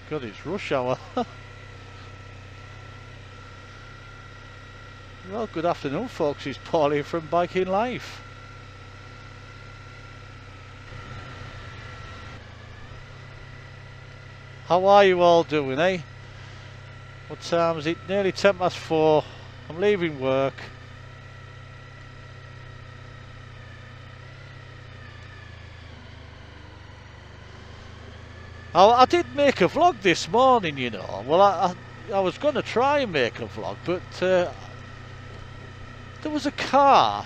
God, it's rush hour. Well, good afternoon folks, it's Paulie from Biking Life. How are you all doing, eh? What time is it? Nearly 4:10. I'm leaving work. I did make a vlog this morning, you know. Well, I was going to try and make a vlog, but there was a car.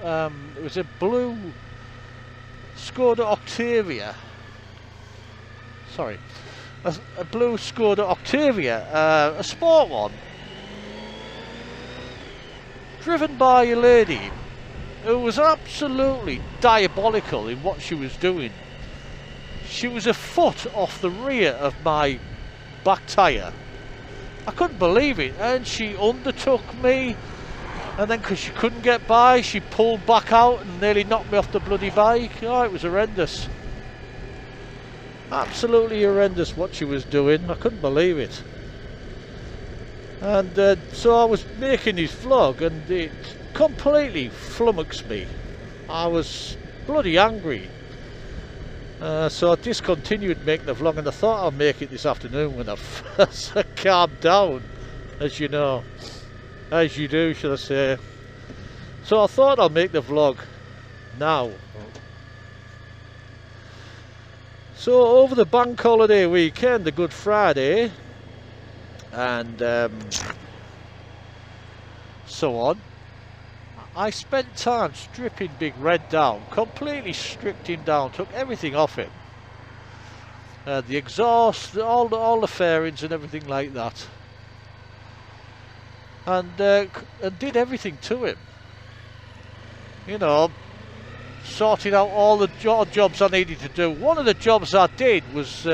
It was a blue Skoda Octavia. Sorry, a blue Skoda Octavia, a sport one, driven by a lady who was absolutely diabolical in what she was doing. She was a foot off the rear of my back tyre. I couldn't believe it, and she undertook me, and then because she couldn't get by, she pulled back out and nearly knocked me off the bloody bike. Oh, it was horrendous. Absolutely horrendous what she was doing. I couldn't believe it. And so I was making this vlog and it completely flummoxed me. I was bloody angry. So I discontinued making the vlog, and I thought I'd make it this afternoon when I calmed down, as you know. As you do, should I say. So I thought I'll make the vlog now. So over the bank holiday weekend, the Good Friday, and so on, I spent time stripping Big Red down, completely stripped him down, took everything off him. The exhaust, all the fairings and everything like that. And did everything to him. You know, sorted out all the jobs I needed to do. One of the jobs I did was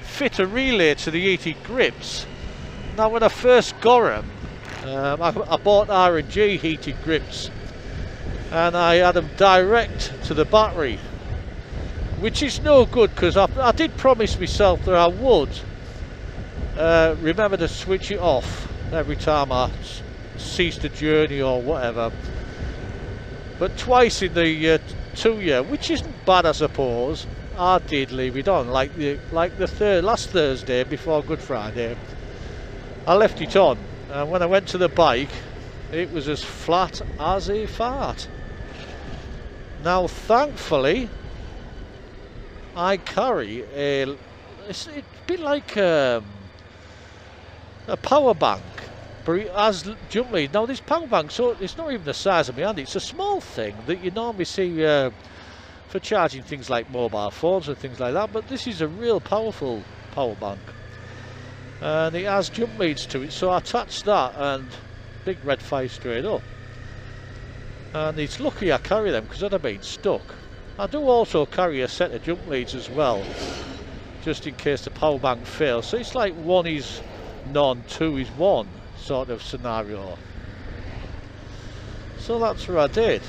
fit a relay to the heated grips. Now when I first got them, I bought R&G heated grips, and I had them direct to the battery, which is no good, because I did promise myself that I would remember to switch it off every time I ceased a journey or whatever. But twice in the 2 year, which isn't bad I suppose, I did leave it on, like last Thursday before Good Friday. I left it on, and when I went to the bike it was as flat as a fart. Now thankfully I carry it's a bit like a power bank, but it has jump lead. Now this power bank, so it's not even the size of my hand, it's a small thing that you normally see for charging things like mobile phones and things like that, but this is a real powerful power bank. And it has jump leads to it, so I attached that and Big Red fires straight up. And it's lucky I carry them, because I'd have been stuck. I do also carry a set of jump leads as well, just in case the power bank fails. So it's like 1 is none, 2 is 1 sort of scenario. So that's what I did.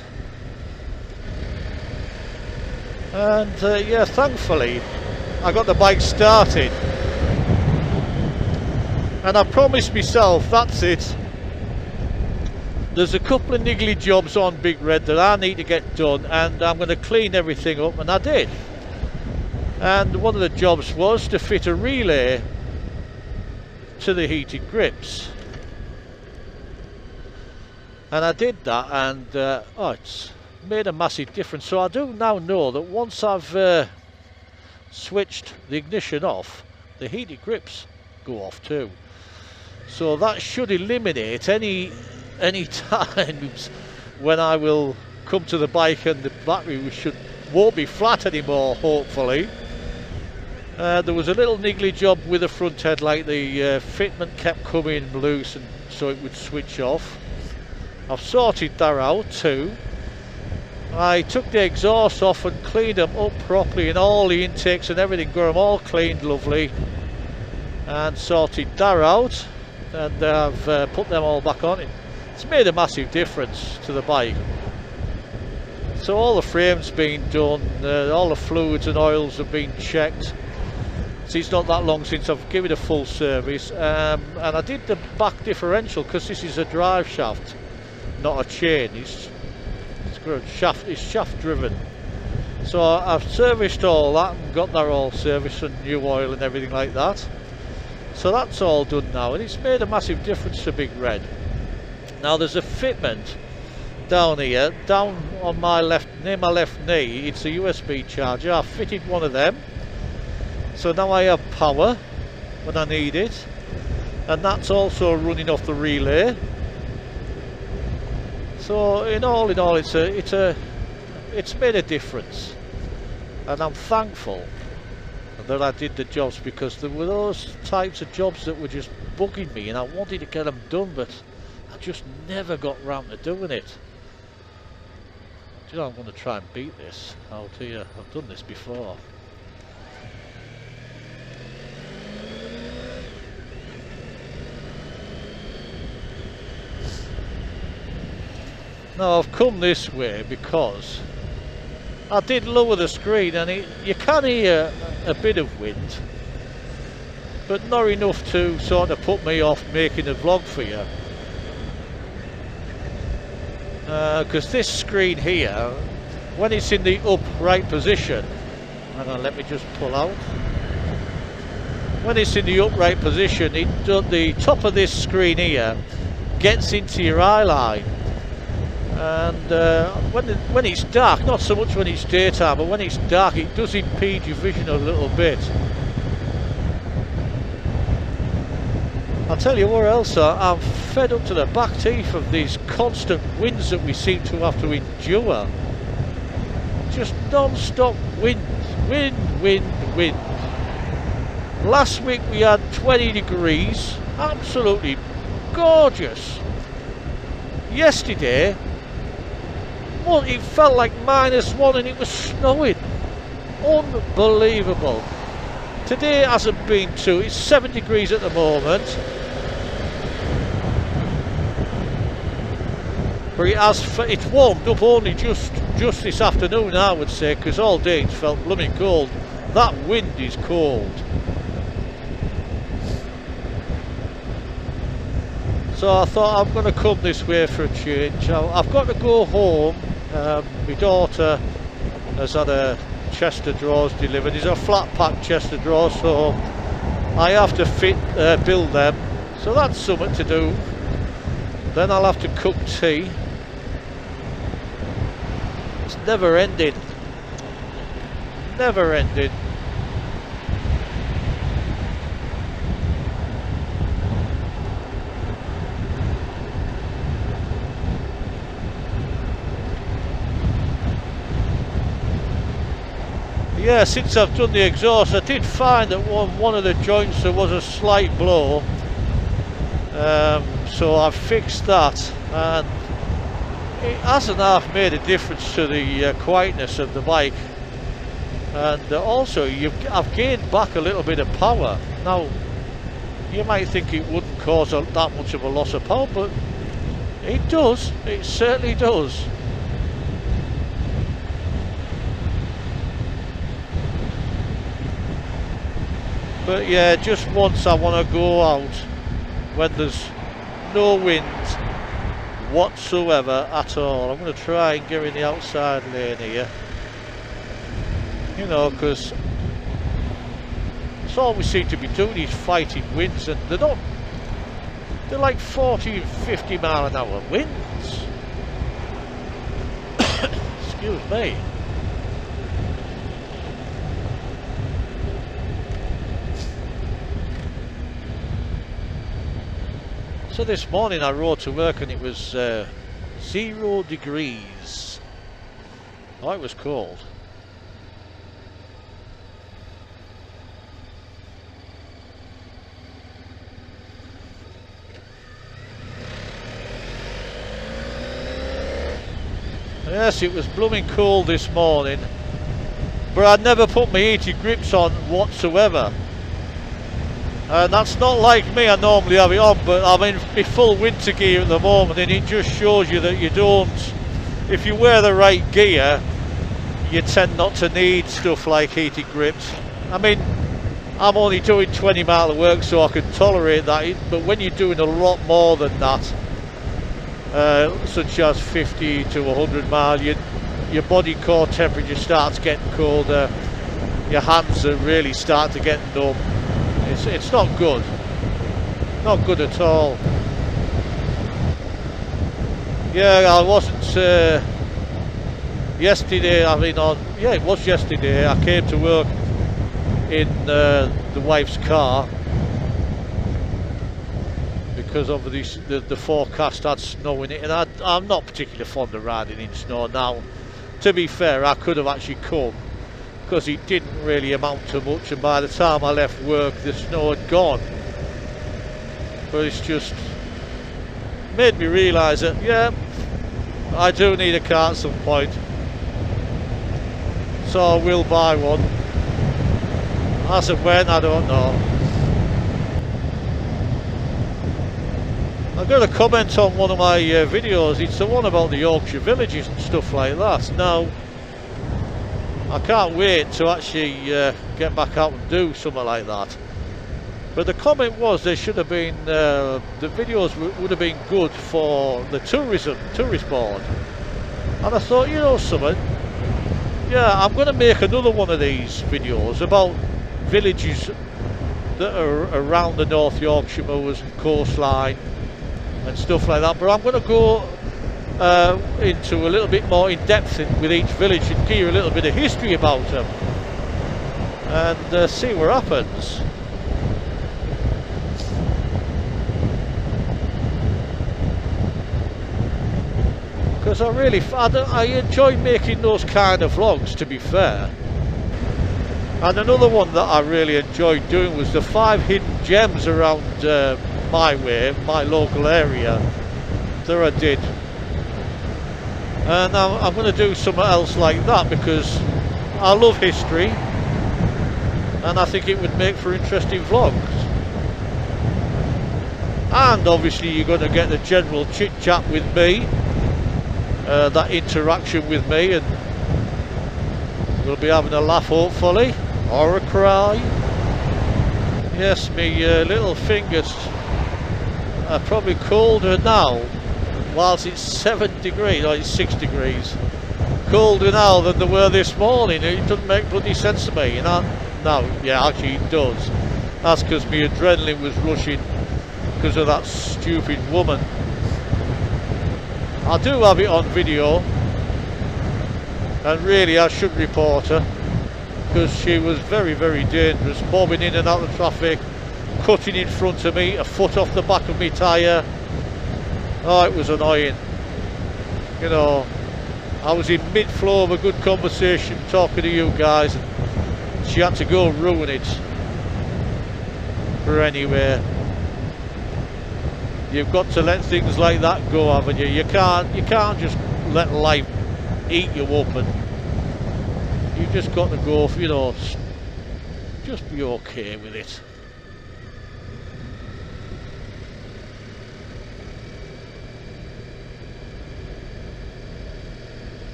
And yeah, thankfully I got the bike started. And I promised myself, that's it. There's a couple of niggly jobs on Big Red that I need to get done, and I'm going to clean everything up, and I did. And one of the jobs was to fit a relay to the heated grips. And I did that, and oh, it's made a massive difference. So I do now know that once I've switched the ignition off, the heated grips go off too. So that should eliminate any times when I will come to the bike and the battery won't be flat anymore, hopefully. There was a little niggly job with the front head, like the fitment kept coming loose, and so it would switch off. I've sorted that out too. I took the exhaust off and cleaned them up properly, and all the intakes and everything, got them all cleaned lovely, and sorted that out. And I've put them all back on. It's made a massive difference to the bike. So all the frame's been done, all the fluids and oils have been checked. It's not that long since I've given it a full service, and I did the back differential because this is a drive shaft, not a chain. It's shaft driven. So I've serviced all that and got that all serviced and new oil and everything like that. So that's all done now, and it's made a massive difference to Big Red. Now there's a fitment down here, down on my left, near my left knee. It's a USB charger. I've fitted one of them, so now I have power when I need it, and that's also running off the relay. So in all, it's made a difference, and I'm thankful that I did the jobs, because there were those types of jobs that were just bugging me and I wanted to get them done, but I just never got round to doing it. Do you know, I'm going to try and beat this out here. I've done this before. Now I've come this way because I did lower the screen, and you can hear a bit of wind, but not enough to sort of put me off making a vlog for you. Because this screen here, when it's in the upright position, hang on, let me just pull out. When it's in the upright position, the top of this screen here gets into your eye line. And when it's dark, not so much when it's daytime, but when it's dark, it does impede your vision a little bit. I'll tell you what else, I'm fed up to the back teeth of these constant winds that we seem to have to endure. Just non-stop wind, wind, wind, wind. Last week we had 20 degrees, absolutely gorgeous. Yesterday, well, it felt like -1 and it was snowing. Unbelievable. Today hasn't been too. It's 7 degrees at the moment. But it's warmed up only just this afternoon, I would say, because all day it's felt blooming cold. That wind is cold. So I thought, I'm going to come this way for a change. I've got to go home. My daughter has had a chest of drawers delivered. It's a flat pack chest of drawers, so I have to build them. So that's something to do. Then I'll have to cook tea. It's never ending. Never ending. Yeah, since I've done the exhaust, I did find that one of the joints there was a slight blow, so I've fixed that, and it hasn't half made a difference to the quietness of the bike. And also I've gained back a little bit of power. Now you might think it wouldn't cause that much of a loss of power, but it does, it certainly does. But yeah, just once I want to go out when there's no wind whatsoever at all. I'm going to try and get in the outside lane here, you know, because that's all we seem to be doing is fighting winds, and they're like 40 and 50 mile an hour winds. Excuse me. So this morning I rode to work and it was 0 degrees. Oh, it was cold. Yes, it was blooming cold this morning, but I'd never put my heated grips on whatsoever. And that's not like me, I normally have it on, but I'm in my full winter gear at the moment, and it just shows you that you don't, if you wear the right gear, you tend not to need stuff like heated grips. I mean, I'm only doing 20 mile of work, so I can tolerate that, but when you're doing a lot more than that, such as 50 to 100 mile, your body core temperature starts getting colder, your hands are really start to get numb. It's not good, not good at all. Yeah, I wasn't yesterday. I mean, it was yesterday. I came to work in the wife's car because of the forecast had snow in it, and I'm not particularly fond of riding in snow. Now, to be fair, I could have actually come because it didn't really amount to much, and by the time I left work the snow had gone. But it's just made me realise that, yeah, I do need a car at some point, so I will buy one. As and when, I don't know. I got a comment on one of my videos. It's the one about the Yorkshire villages and stuff like that. Now, I can't wait to actually get back out and do something like that. But the comment was there should have been, the videos would have been good for the tourist board. And I thought, you know something, yeah, I'm going to make another one of these videos about villages that are around the North Yorkshire moors and coastline and stuff like that, but I'm going to go into a little bit more in depth with each village and give you a little bit of history about them and see what happens. Because I enjoy making those kind of vlogs, to be fair. And another one that I really enjoyed doing was the 5 hidden gems around my local area that I did. And I'm going to do something else like that because I love history and I think it would make for interesting vlogs. And obviously you're going to get the general chit chat with me, that interaction with me, and we'll be having a laugh hopefully. Or a cry. Yes, me little fingers are probably colder now, whilst it's 7 degrees, or it's 6 degrees. Colder now than they were this morning. It doesn't make bloody sense to me, you know. No, yeah, actually it does. That's because my adrenaline was rushing because of that stupid woman. I do have it on video, and really I should report her, because she was very, very dangerous, bobbing in and out of traffic, cutting in front of me, a foot off the back of my tyre. Oh, it was annoying. You know, I was in mid-flow of a good conversation talking to you guys, and she had to go ruin it. But anyway, you've got to let things like that go, haven't you? You can't just let life eat you up, and you've just got to go, you know, just be okay with it.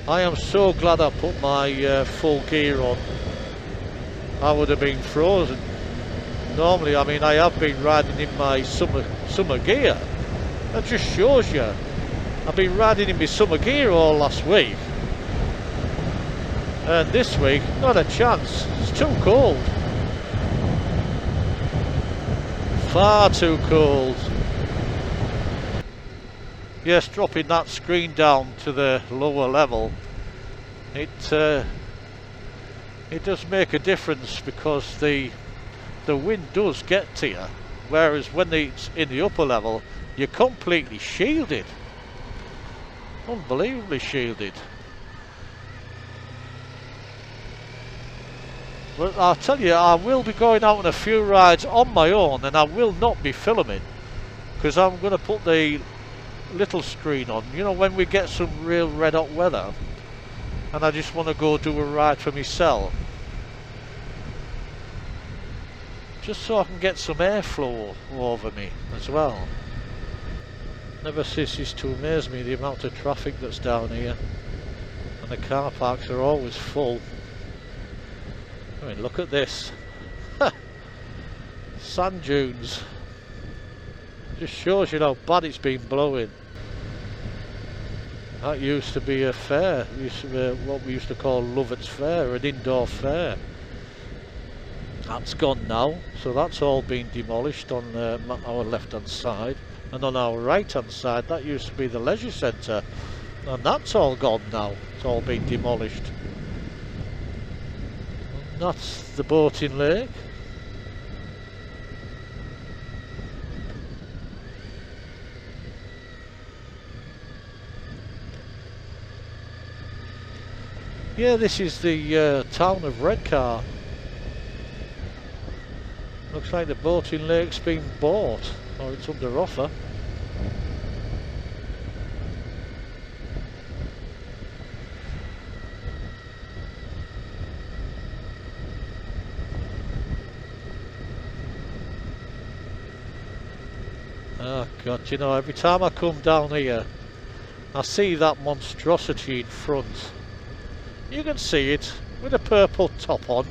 I am so glad I put my full gear on. I would have been frozen. Normally, I mean, I have been riding in my summer gear. That just shows you. I've been riding in my summer gear all last week. And this week, not a chance. It's too cold. Far too cold. Yes, dropping that screen down to the lower level, it does make a difference, because the wind does get to you, whereas when it's in the upper level, you're completely shielded. Unbelievably shielded. But I'll tell you, I will be going out on a few rides on my own, and I will not be filming, because I'm going to put the little screen on, you know, when we get some real red hot weather, and I just want to go do a ride for myself, just so I can get some airflow over me as well. Never ceases to amaze me the amount of traffic that's down here, and the car parks are always full. mean, look at this. Sand dunes. Just shows you how bad it's been blowing. That used to be a fair. It used to be what we used to call Lovett's Fair, an indoor fair. That's gone now, so that's all been demolished on our left hand side. And on our right hand side, that used to be the leisure centre, and that's all gone now. It's all been demolished. And that's the boating lake. Yeah, this is the town of Redcar. Looks like the boating lake's been bought, or it's under offer. Oh God, you know, every time I come down here, I see that monstrosity in front. You can see it with a purple top on.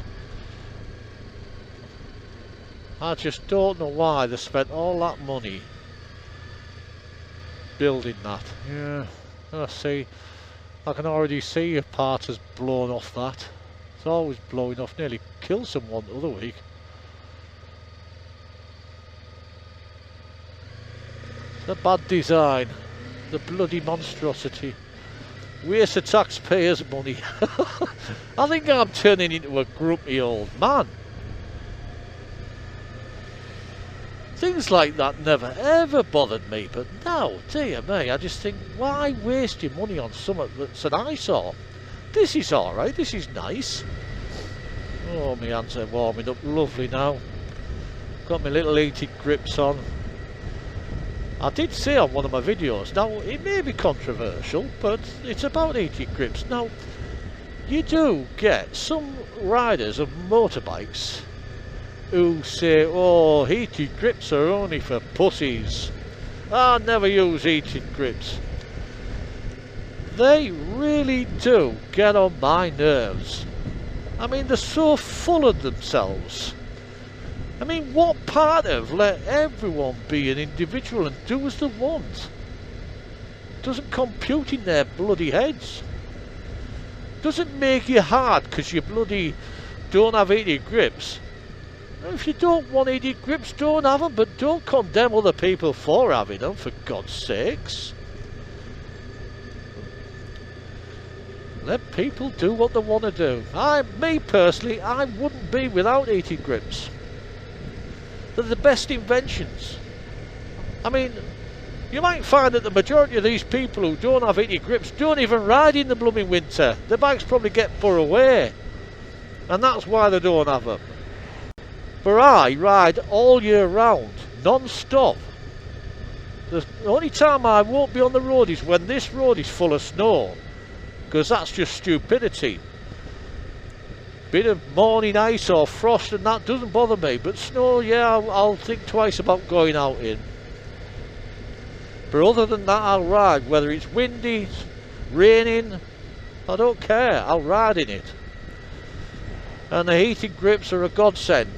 I just don't know why they spent all that money building that. Yeah, I see. I can already see a part has blown off that. It's always blowing off. Nearly killed someone the other week. The bad design. The bloody monstrosity. Waste of taxpayers' money. I think I'm turning into a grumpy old man. Things like that never ever bothered me, but now, dear me, I just think, why waste your money on something that's an eyesore? This is alright, this is nice. Oh, my hands are warming up lovely now. Got my little heated grips on. I did say on one of my videos, now it may be controversial, but it's about heated grips. Now, you do get some riders of motorbikes who say, oh, heated grips are only for pussies. I never use heated grips. They really do get on my nerves. I mean, they're so full of themselves. I mean, what part of let everyone be an individual and do as they want doesn't compute in their bloody heads? Doesn't make you hard because you bloody don't have heated grips. If you don't want heated grips, don't have them, but don't condemn other people for having them, for God's sakes. Let people do what they want to do. Me personally, I wouldn't be without heated grips. They're the best inventions. I mean, you might find that the majority of these people who don't have heated grips don't even ride in the blooming winter. Their bikes probably get put away, and that's why they don't have them. But I ride all year round, non-stop. The only time I won't be on the road is when this road is full of snow, because that's just stupidity. Bit of morning ice or frost and that doesn't bother me, but snow, yeah, I'll think twice about going out in. But other than that, I'll ride, whether it's windy, raining, I don't care, I'll ride in it. And the heated grips are a godsend.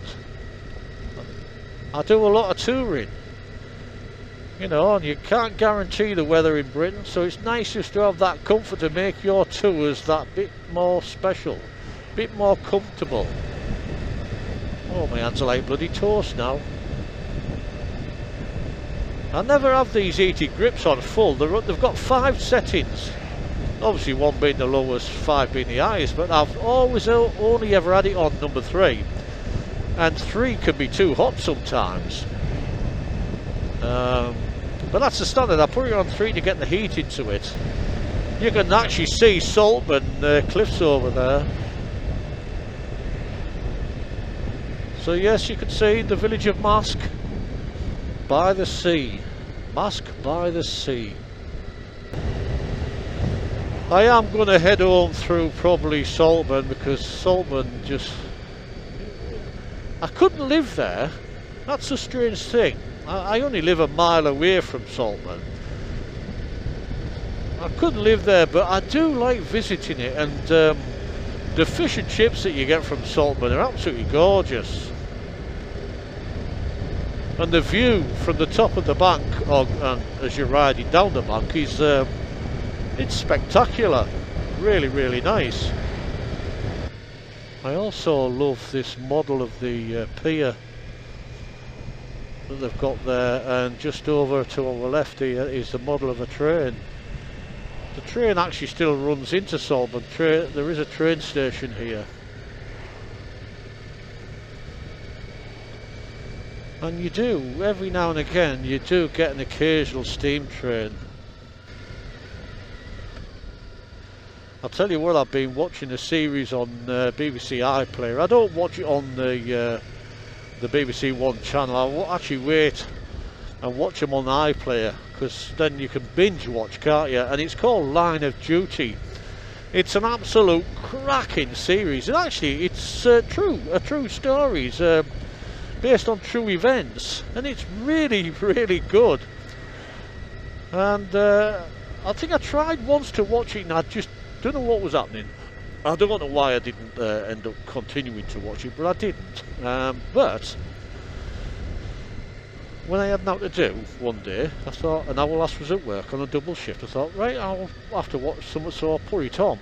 I do a lot of touring, you know, and you can't guarantee the weather in Britain, so it's nice just to have that comfort to make your tours that bit more special, bit more comfortable. Oh, my hands are like bloody toast now. I never have these heated grips on full. They've got 5 settings. Obviously 1 being the lowest, 5 being the highest, but I've always only ever had it on number 3. And 3 can be too hot sometimes. But that's the standard. I put it on 3 to get the heat into it. You can actually see Saltburn cliffs over there. So yes, you can see the village of Mask by the sea. Mask by the sea. I am going to head home through probably Saltburn, because Saltburn just... I couldn't live there. That's a strange thing. I only live a mile away from Saltburn. I couldn't live there, but I do like visiting it, and The fish and chips that you get from Saltburn are absolutely gorgeous. And the view from the top of the bank, and as you're riding down the bank, is it's spectacular. Really, really nice. I also love this model of the pier that they've got there, and just over to our left here is the model of a train. The train actually still runs into Saltburn. There is a train station here. And you do, every now and again, you do get an occasional steam train. I'll tell you what, I've been watching a series on BBC iPlayer. I don't watch it on the BBC One channel. I'll actually wait and watch them on iPlayer, because then you can binge watch, can't you? And it's called Line of Duty. It's an absolute cracking series, and actually it's a true story. It's based on true events, and it's really, really good. And I think I tried once to watch it, and I just don't know what was happening. I don't know why I didn't end up continuing to watch it, but I didn't. But when I had nothing to do one day, I thought, and our lass was at work on a double shift, I thought, right, I'll have to watch something, so I put it on.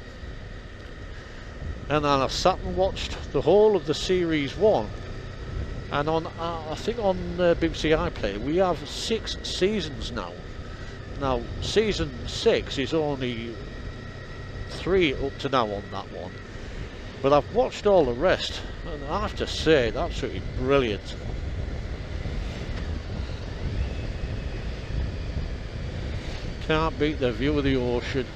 And then I sat and watched the whole of the series 1. And on, I think on BBC iPlayer, we have 6 seasons now. Now, season 6 is only 3 up to now on that one. But I've watched all the rest, and I have to say, it's absolutely brilliant. Can't beat the view of the ocean.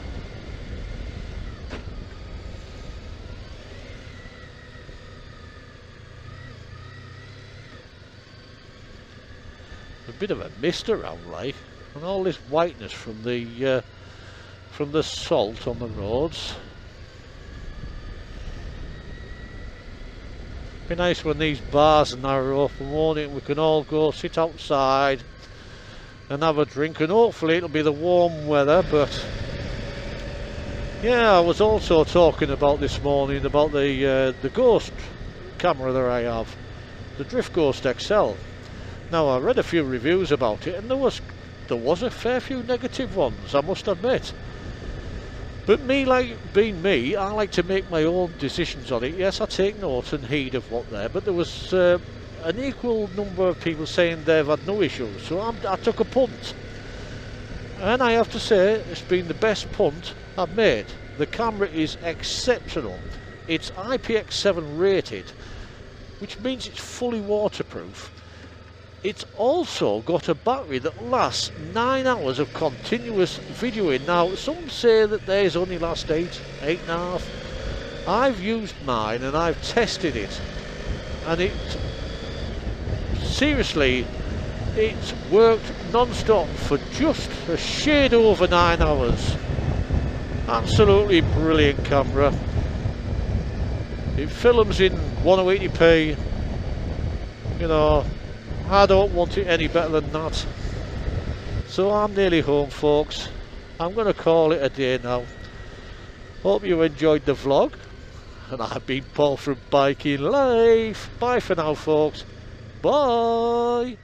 A bit of a mist around, like, and all this whiteness from the salt on the roads. Be nice when these bars and that are open, won't it? We can all go sit outside and have a drink, and hopefully it'll be the warm weather. But yeah, I was also talking about this morning about the Ghost camera that I have, the Drift Ghost XL. Now, I read a few reviews about it, and there was a fair few negative ones, I must admit. But me, like being me, I like to make my own decisions on it. Yes, I take note and heed of what there, but there was an equal number of people saying they've had no issues, so I took a punt. And I have to say, it's been the best punt I've made. The camera is exceptional. It's IPX7 rated, which means it's fully waterproof. It's also got a battery that lasts 9 hours of continuous videoing. Now, some say that theirs only last 8.5. I've used mine and I've tested it, and it seriously, it's worked non-stop for just a shade over 9 hours. Absolutely brilliant camera. It films in 1080p. You know, I don't want it any better than that. So I'm nearly home, folks. I'm going to call it a day now. Hope you enjoyed the vlog, and I've been Paul from Biking Life. Bye for now, folks. Bye.